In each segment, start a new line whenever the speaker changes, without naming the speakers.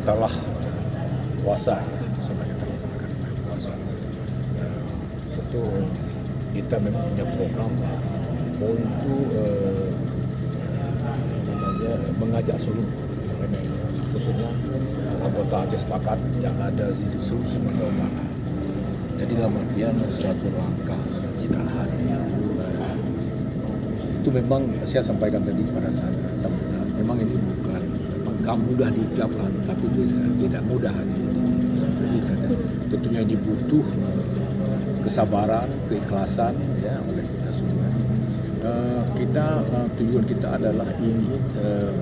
setelah puasa ya, sebagai terlaksanakan ibadah puasa. Tentu kita memang punya program untuk mengajak seluruh elemen, khususnya anggota Aceh Sepakat yang ada di seluruh Sumatera Utara. Jadi dalam artian suatu langkah sucikan hati itu memang saya sampaikan tadi pada saat sambutan. Memang ini bukan mudah diucapkan, tapi tidak mudah direalisasikan. Tentunya ini butuh kesabaran, keikhlasan ya oleh kita semua. Tujuan kita adalah ingin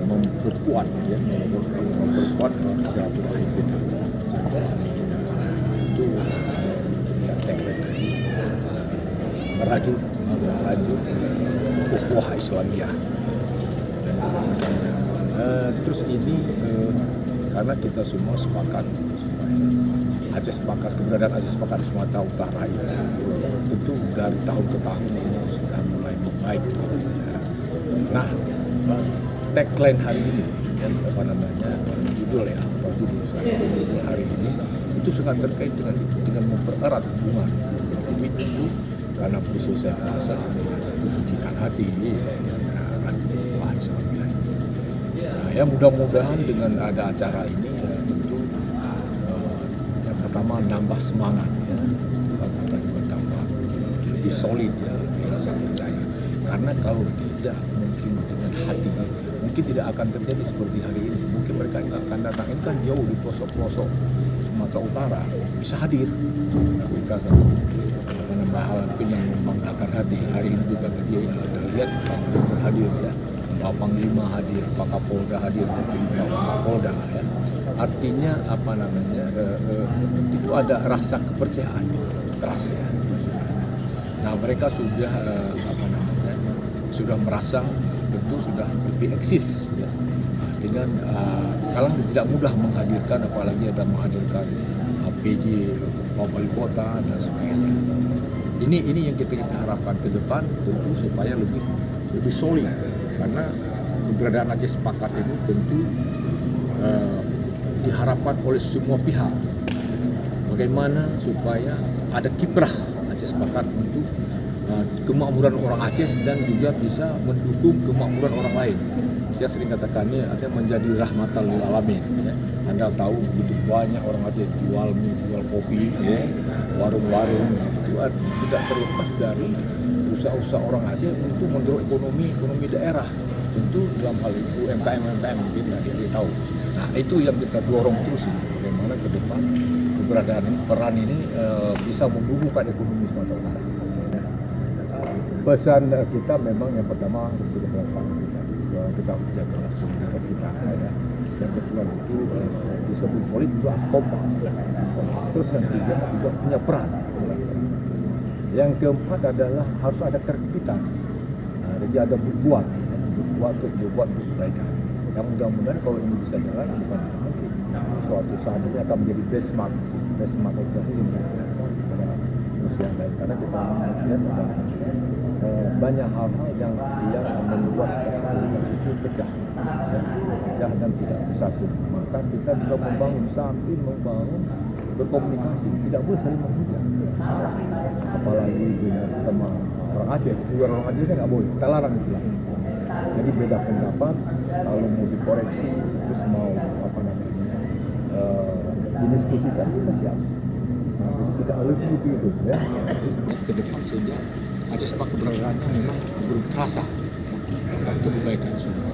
memperkuat silaturahmi kita, itu yang tagline tadi, merajut ukhuwah Islamiyah. Terus ini karena kita semua sepakat keberadaan Aceh Sepakat di Sumatera Utara itu tentu dari tahun ke tahun ini sudah mulai membaik. Nah, tagline hari ini judul hari ini itu sangat terkait dengan mempererat hubungan. Ini tentu karena selesai puasa itu sucikan hati wah Islamiyah. Nah, ya mudah-mudahan dengan ada acara ini tentu yang pertama nambah semangat ya, kita juga tambah lebih solid ya, rasa percaya. Karena kalau tidak mungkin dengan hati mungkin tidak akan terjadi seperti hari ini. Mungkin mereka yang akan datang ini kan jauh di pelosok-pelosok Sumatera Utara bisa hadir. Mereka hal yang membanggakan hati. Hari ini juga dia ada lihat hadir ya, Pak Panglima hadir, Pak Kapolda hadir, mungkin Pak Kapolda ya. Artinya itu ada rasa kepercayaan, trust ya. Nah mereka sudah sudah merasa tentu sudah lebih eksis ya. Dengan kalau tidak mudah menghadirkan, apalagi ada menghadirkan PJ wali kota dan sebagainya. Ini yang kita harapkan ke depan tentu supaya lebih solid, karena keberadaan Aceh Sepakat ini tentu diharapkan oleh semua pihak. Bagaimana supaya ada kiprah Aceh Sepakat untuk kemakmuran orang Aceh dan juga bisa mendukung kemakmuran orang lain. Saya sering katakannya ada menjadi rahmatan lil alamin. Ya. Anda tahu begitu banyak orang Aceh jual kopi, ya, warung-warung itu tidak terlepas dari usaha-usaha orang Aceh untuk mendorong ekonomi daerah. Tentu dalam hal itu UMKM mungkin dia tahu. Nah itu yang kita dorong terus, bagaimana ke depan keberadaan peran ini bisa membubuhkan ekonomi Sumatera Utara. Pesan kita memang yang pertama kita jaga soliditas kita ya. Yang kedua itu disebut solid juga kompak. Terus yang ketiga juga punya peran. Yang keempat adalah harus ada kreativitas. Nah, jadi ada berbuat untuk kebaikan. Yang mudah-mudahan kalau ini bisa jalan bukan mungkin suatu saat ini akan menjadi benchmark organisasi yang biasa pada usia lain, karena kita melihat banyak hal-hal yang membuat organisasi itu pecah dan tidak bersatu. Maka kita juga membangun berkomunikasi, tidak boleh saling menghujat, salah. Apalagi dengan sesama orang Aceh, luar orang Aceh kan nggak boleh, kita larang itulah. Jadi beda pendapat, kalau mau dikoreksi, terus mau didiskusikan, kita siap. Nah, tidak lebih itu ya. Ke depan sehingga Aceh Sepakat keberadaannya memang belum terasa itu kebaikan semua.